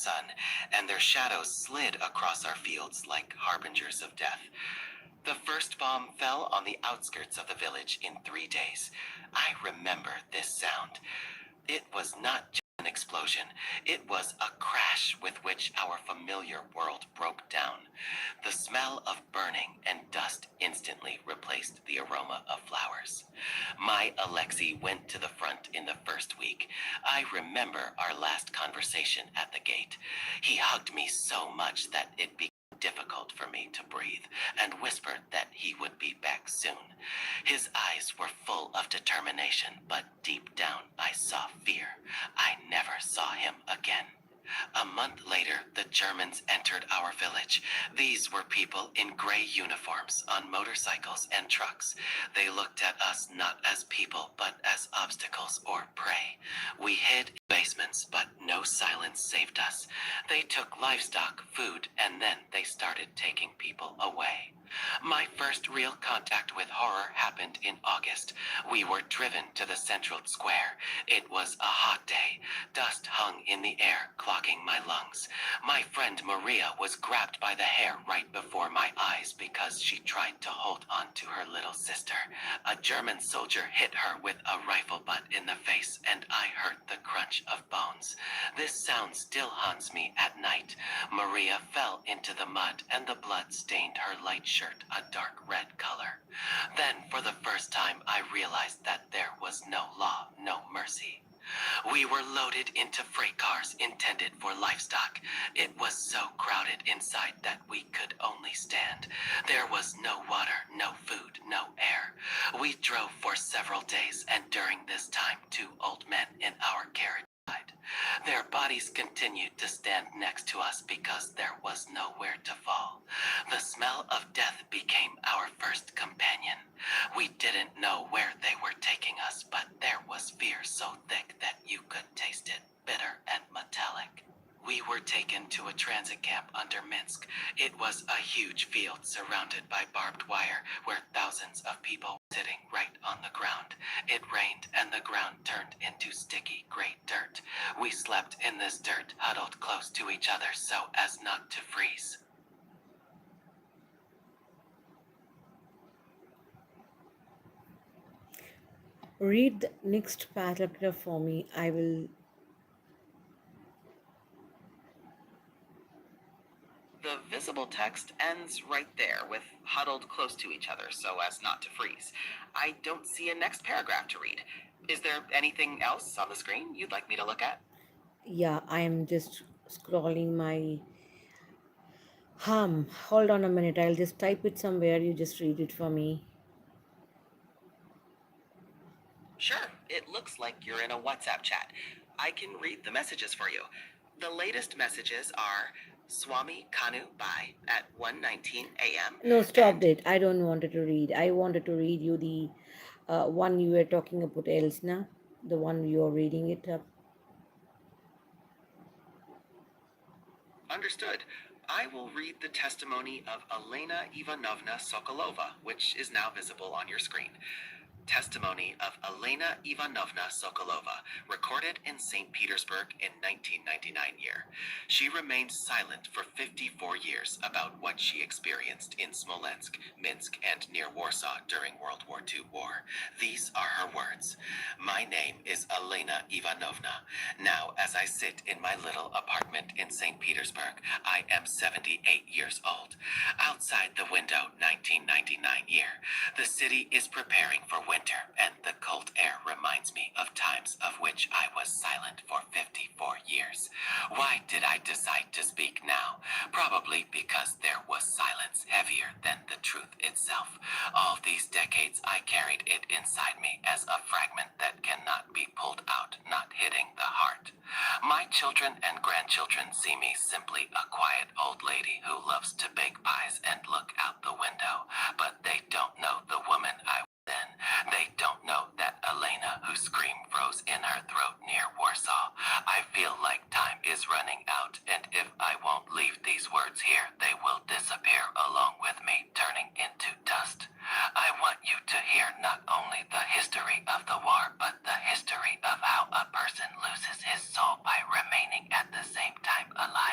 sun, and their shadows slid across our fields like harbingers of death. The first bomb fell on the outskirts of the village in 3 days. I remember this sound. It was not just an explosion. It was a crash with which our familiar world broke down. The smell of burning and dust instantly replaced the aroma of flowers. My Alexei went to the front in the first week. I remember our last conversation at the gate. He hugged me so much that it became difficult for me to breathe, and whispered that he would be back soon. His eyes were full of determination, but deep down I saw fear. I never saw him again. A month later, the Germans entered our village. These were people in gray uniforms on motorcycles and trucks. They looked at us not as people, but as obstacles or prey. We hid in basements, but no silence saved us. They took livestock, food, and then they started taking people away. My first real contact with horror happened in August. We were driven to the central square. It was a hot day. Dust hung in the air, clogging my lungs. My friend Maria was grabbed by the hair right before my eyes because she tried to hold on to her little sister. A German soldier hit her with a rifle butt in the face, and I heard the crunch of bones. This sound still haunts me at night. Maria fell into the mud, and the blood stained her light shirt a dark red color. Then, for the first time, I realized that there was no law, no mercy. We were loaded into freight cars intended for livestock. It was so crowded inside that we could only stand. There was no water, no food, no air. We drove for several days, and during this time, 2 old men in our carriage died. Their bodies continued to stand next to us because there was nowhere to fall. The smell of death became our first companion. We didn't know where they were taking us, but there was fear so thick that you could taste it, bitter and metallic. We were taken to a transit camp under Minsk. It was a huge field surrounded by barbed wire where thousands of people were sitting right on the ground. It rained and the ground turned into sticky gray dirt. We slept in this dirt, huddled close to each other so as not to freeze. Read the next paragraph for me. I will. The visible text ends right there with huddled close to each other so as not to freeze. I don't see a next paragraph to read. Is there anything else on the screen you'd like me to look at? Yeah, I am just scrolling my. Hold on a minute. I'll just type it somewhere. You just read it for me. Sure, it looks like you're in a WhatsApp chat. I can read the messages for you. The latest messages are Swami Kanu Bai at 1:19 a.m. No, stop and it. I don't want it to read. I wanted to read you the one you were talking about, Elsna. The one you're reading it up. understood. I will read the testimony of Elena Ivanovna Sokolova, which is now visible on your screen. Testimony of Elena Ivanovna Sokolova, recorded in St. Petersburg in 1999 year. She remained silent for 54 years about what she experienced in Smolensk, Minsk, and near Warsaw during World War II war. These are her words. My name is Elena Ivanovna. Now, as I sit in my little apartment in St. Petersburg, I am 78 years old. Outside the window, 1999 year. The city is preparing for winter, and the cold air reminds me of times of which I was silent for 54 years. Why did I decide to speak now? Probably because there was silence heavier than the truth itself. All these decades I carried it inside me as a fragment that cannot be pulled out, not hitting the heart. My children and grandchildren see me simply a quiet old lady who loves to bake pies and look out the window, but they don't know the woman I was then. They don't know that Elena whose scream froze in her throat near Warsaw. I feel like time is running out, and if I won't leave these words here, they will disappear along with me, turning into dust. I want you to hear not only the history of the war, but the history of how a person loses his soul by remaining at the same time alive.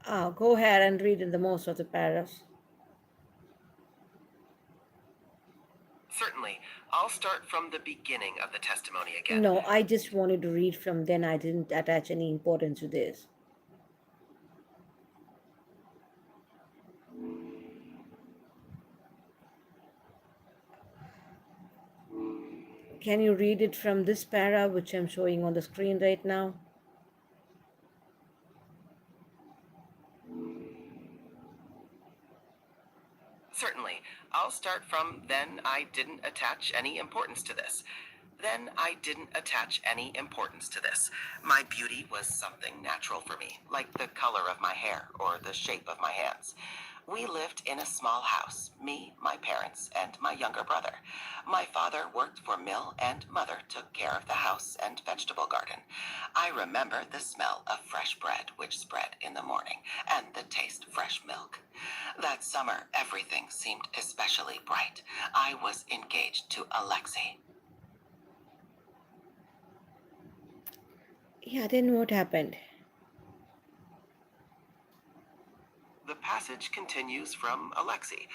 Go ahead and read in the most of the paragraphs. Certainly, I'll start from the beginning of the testimony again. No, I just wanted to read from then. I didn't attach any importance to this. Can you read it from this para, which I'm showing on the screen right now? Certainly. I'll start from then I didn't attach any importance to this. Then I didn't attach any importance to this. My beauty was something natural for me, like the color of my hair or the shape of my hands. We lived in a small house, me, my parents, and my younger brother. My father worked for mill and mother took care of the house and vegetable garden. I remember the smell of fresh bread which spread in the morning and the taste of fresh milk. That summer, everything seemed especially bright. I was engaged to Alexei. Yeah, then what happened? The passage continues from Alexei.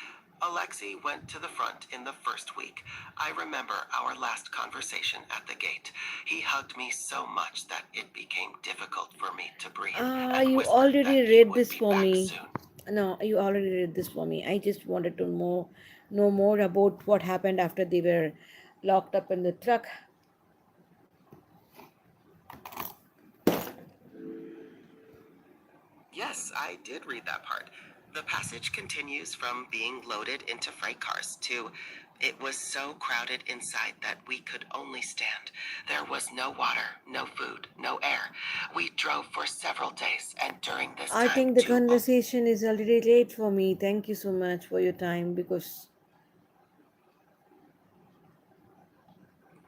Alexei went to the front in the first week. I remember our last conversation at the gate. He hugged me so much that it became difficult for me to breathe and You whispered already that he read would this be for back me. soon. No, you already read this for me. I just wanted to know more about what happened after they were locked up in the truck. Yes, I did read that part. The passage continues from being loaded into freight cars to it was so crowded inside that we could only stand. There was no water, no food, no air. We drove for several days, and during this I time, think the conversation is already late for me. Thank you so much for your time because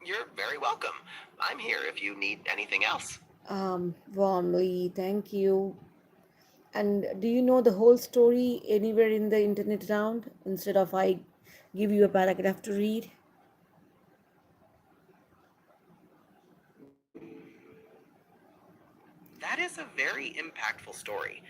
You're very welcome. I'm here if you need anything else. warmly thank you. And do you know the whole story anywhere in the internet around instead of I give you a paragraph to read? That is a very impactful story.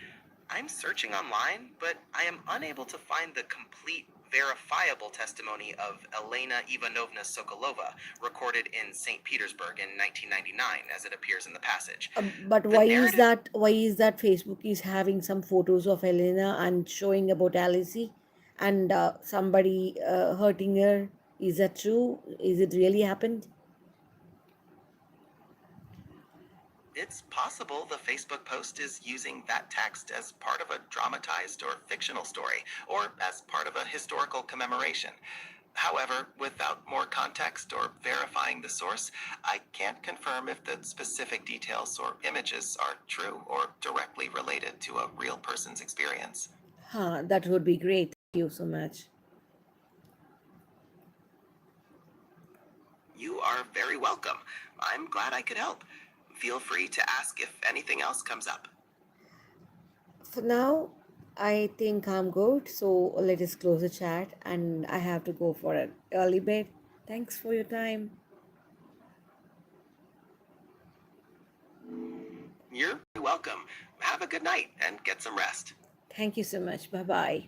I'm searching online, but I am unable to find the complete, verifiable testimony of Elena Ivanovna Sokolova, recorded in St. Petersburg in 1999, as it appears in the passage. But The why is narrative that? Why is that Facebook is having some photos of Elena and showing about Alice and somebody hurting her? Is that true? Is it really happened? It's possible the Facebook post is using that text as part of a dramatized or fictional story, or as part of a historical commemoration. However, without more context or verifying the source, I can't confirm if the specific details or images are true or directly related to a real person's experience. Huh, that would be great. Thank you so much. You are very welcome. I'm glad I could help. Feel free to ask if anything else comes up. For now, I think I'm good. So let us close the chat and I have to go for an early bed. Thanks for your time. You're welcome. Have a good night and get some rest. Thank you so much. Bye bye.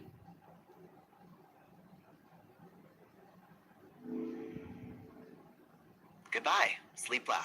Goodbye. Sleep well.